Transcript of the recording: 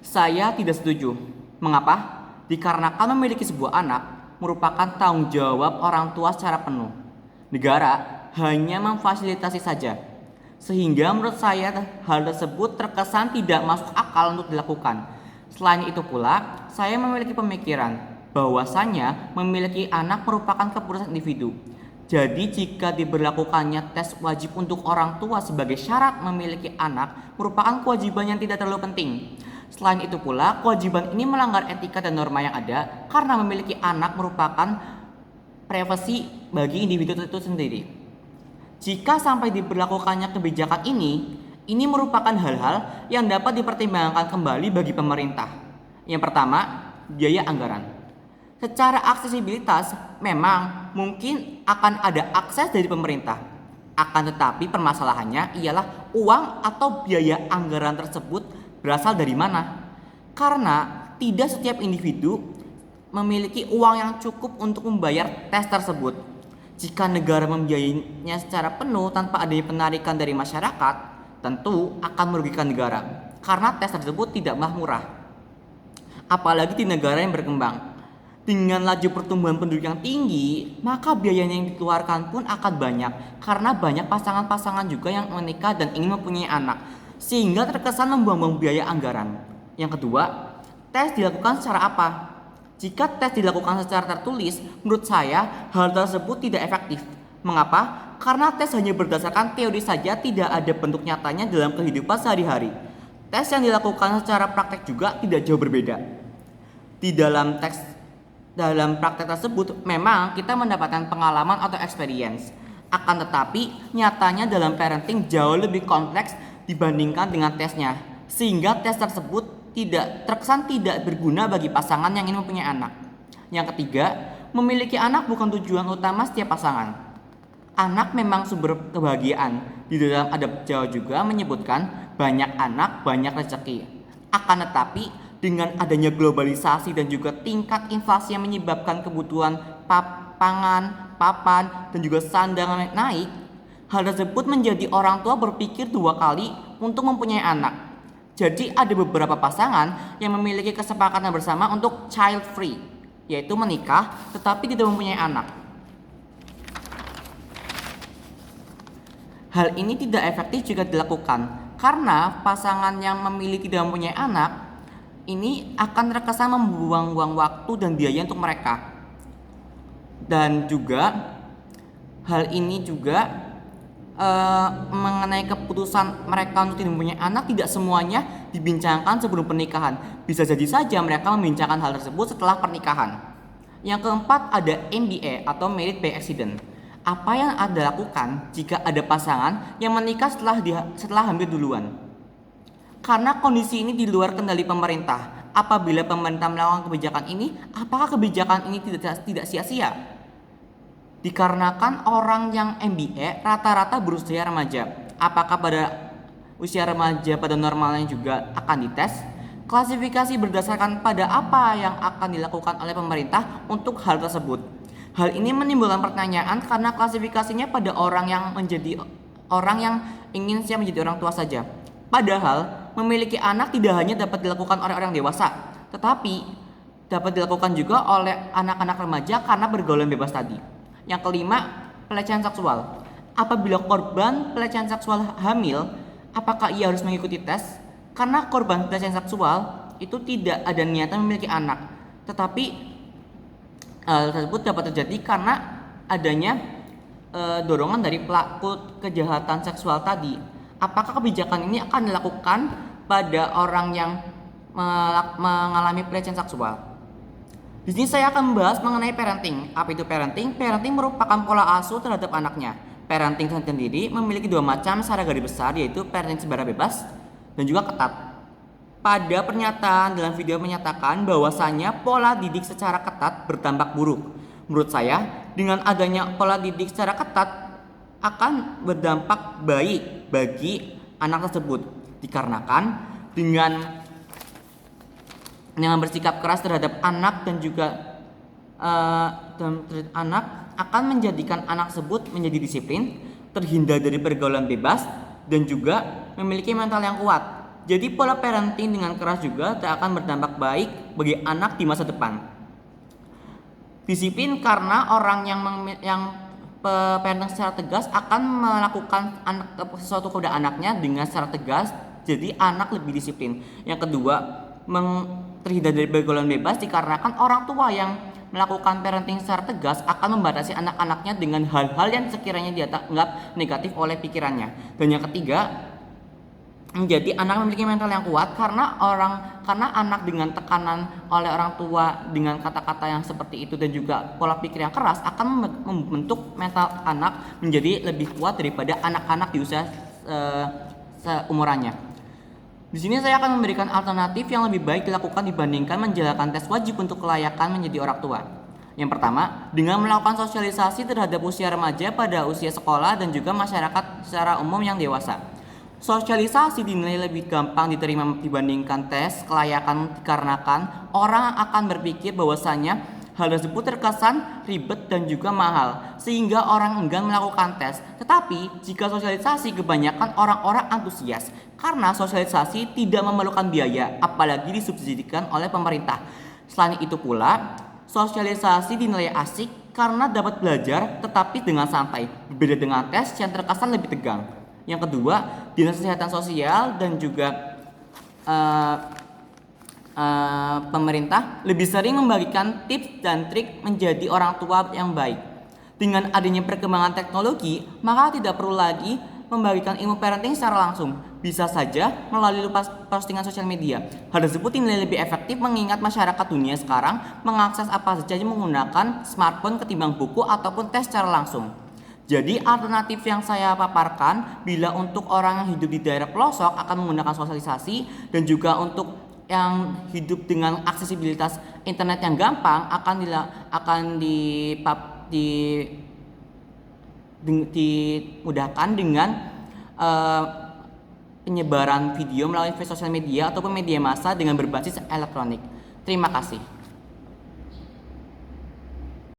Saya tidak setuju. Mengapa? Dikarenakan memiliki sebuah anak merupakan tanggung jawab orang tua secara penuh. Negara hanya memfasilitasi saja. Sehingga menurut saya hal tersebut terkesan tidak masuk akal untuk dilakukan. Selain itu pula, saya memiliki pemikiran bahwasanya memiliki anak merupakan keputusan individu. Jadi jika diberlakukannya tes wajib untuk orang tua sebagai syarat memiliki anak merupakan kewajiban yang tidak terlalu penting. Selain itu pula, kewajiban ini melanggar etika dan norma yang ada karena memiliki anak merupakan privasi bagi individu itu sendiri. Jika sampai diberlakukannya kebijakan ini merupakan hal-hal yang dapat dipertimbangkan kembali bagi pemerintah. Yang pertama, biaya anggaran. Secara aksesibilitas, memang mungkin akan ada akses dari pemerintah. Akan tetapi permasalahannya ialah uang atau biaya anggaran tersebut berasal dari mana? Karena tidak setiap individu memiliki uang yang cukup untuk membayar tes tersebut. Jika negara membiayainya secara penuh tanpa adanya penarikan dari masyarakat, tentu akan merugikan negara karena tes tersebut tidaklah murah. Apalagi di negara yang berkembang. Dengan laju pertumbuhan penduduk yang tinggi, maka biayanya yang dikeluarkan pun akan banyak karena banyak pasangan-pasangan juga yang menikah dan ingin mempunyai anak, sehingga terkesan membuang-buang biaya anggaran. Yang kedua, tes dilakukan secara apa? Jika tes dilakukan secara tertulis, menurut saya hal tersebut tidak efektif. Mengapa? Karena tes hanya berdasarkan teori saja, tidak ada bentuk nyatanya dalam kehidupan sehari-hari. Tes yang dilakukan secara praktek juga tidak jauh berbeda. Di dalam praktek tersebut memang kita mendapatkan pengalaman atau experience. Akan tetapi nyatanya dalam parenting jauh lebih kompleks dibandingkan dengan tesnya. Sehingga tes tersebut terkesan tidak berguna bagi pasangan yang ingin mempunyai anak. Yang ketiga, memiliki anak bukan tujuan utama setiap pasangan. Anak memang sumber kebahagiaan. Di dalam adab Jawa juga menyebutkan banyak anak, banyak rezeki. Akan tetapi dengan adanya globalisasi dan juga tingkat inflasi yang menyebabkan kebutuhan pangan, papan, dan juga sandang naik, hal tersebut menjadi orang tua berpikir dua kali untuk mempunyai anak. Jadi ada beberapa pasangan yang memiliki kesepakatan bersama untuk child free, yaitu menikah tetapi tidak mempunyai anak. Hal ini tidak efektif jika dilakukan karena pasangan yang memilih tidak mempunyai anak ini akan terkesan membuang-buang waktu dan biaya untuk mereka. Dan juga hal ini juga mengenai keputusan mereka untuk tidak mempunyai anak tidak semuanya dibincangkan sebelum pernikahan. Bisa jadi saja mereka membincangkan hal tersebut setelah pernikahan. Yang keempat ada MBA atau Married by Accident. Apa yang Anda lakukan jika ada pasangan yang menikah setelah hamil duluan? Karena kondisi ini di luar kendali pemerintah. Apabila pemerintah melakukan kebijakan ini, apakah kebijakan ini tidak sia-sia? Dikarenakan orang yang MBA rata-rata berusia remaja. Apakah pada usia remaja pada normalnya juga akan dites? Klasifikasi berdasarkan pada apa yang akan dilakukan oleh pemerintah untuk hal tersebut. Hal ini menimbulkan pertanyaan karena klasifikasinya pada orang yang ingin siap menjadi orang tua saja. Padahal memiliki anak tidak hanya dapat dilakukan oleh orang dewasa, tetapi dapat dilakukan juga oleh anak-anak remaja karena bergaulan bebas tadi. Yang kelima, pelecehan seksual. Apabila korban pelecehan seksual hamil, apakah ia harus mengikuti tes? Karena korban pelecehan seksual itu tidak ada niatan memiliki anak. Tetapi hal tersebut dapat terjadi karena adanya dorongan dari pelaku kejahatan seksual tadi. Apakah kebijakan ini akan dilakukan pada orang yang mengalami pelecehan seksual? Di sini saya akan membahas mengenai parenting. Apa itu parenting? Parenting merupakan pola asuh terhadap anaknya. Parenting sendiri memiliki dua macam secara garis besar, yaitu parenting secara bebas dan juga ketat. Pada pernyataan dalam video menyatakan bahwasanya pola didik secara ketat berdampak buruk. Menurut saya, dengan adanya pola didik secara ketat akan berdampak baik bagi anak tersebut. Dikarenakan dengan bersikap keras terhadap anak dan juga anak akan menjadikan anak tersebut menjadi disiplin, terhindar dari pergaulan bebas, dan juga memiliki mental yang kuat. Jadi pola parenting dengan keras juga tak akan berdampak baik bagi anak di masa depan. Disiplin karena orang yang parenting secara tegas akan melakukan sesuatu kepada anaknya dengan secara tegas, jadi anak lebih disiplin. Yang kedua, terhindar dari pergaulan bebas dikarenakan orang tua yang melakukan parenting secara tegas akan membatasi anak-anaknya dengan hal-hal yang sekiranya dia anggap negatif oleh pikirannya. Dan yang ketiga, menjadi anak memiliki mental yang kuat karena anak dengan tekanan oleh orang tua dengan kata-kata yang seperti itu dan juga pola pikir yang keras akan membentuk mental anak menjadi lebih kuat daripada anak-anak di usia seumurannya. Di sini saya akan memberikan alternatif yang lebih baik dilakukan dibandingkan menjalankan tes wajib untuk kelayakan menjadi orang tua. Yang pertama, dengan melakukan sosialisasi terhadap usia remaja pada usia sekolah dan juga masyarakat secara umum yang dewasa. Sosialisasi dinilai lebih gampang diterima dibandingkan tes kelayakan dikarenakan orang akan berpikir bahwasanya hal tersebut terkesan ribet dan juga mahal sehingga orang enggan melakukan tes. Tetapi jika sosialisasi kebanyakan orang-orang antusias karena sosialisasi tidak memerlukan biaya apalagi disubsidikan oleh pemerintah. Selain itu pula, sosialisasi dinilai asik karena dapat belajar tetapi dengan santai, berbeda dengan tes yang terkesan lebih tegang. Yang kedua, Dinas Kesehatan Sosial dan juga pemerintah lebih sering membagikan tips dan trik menjadi orang tua yang baik. Dengan adanya perkembangan teknologi, maka tidak perlu lagi membagikan ilmu parenting secara langsung. Bisa saja melalui postingan sosial media. Hal tersebut dinilai lebih efektif mengingat masyarakat dunia sekarang mengakses apa saja menggunakan smartphone ketimbang buku ataupun tes secara langsung. Jadi alternatif yang saya paparkan bila untuk orang yang hidup di daerah pelosok akan menggunakan sosialisasi dan juga untuk yang hidup dengan aksesibilitas internet yang gampang akan dimudahkan dengan penyebaran video melalui sosial media ataupun media massa dengan berbasis elektronik. Terima kasih.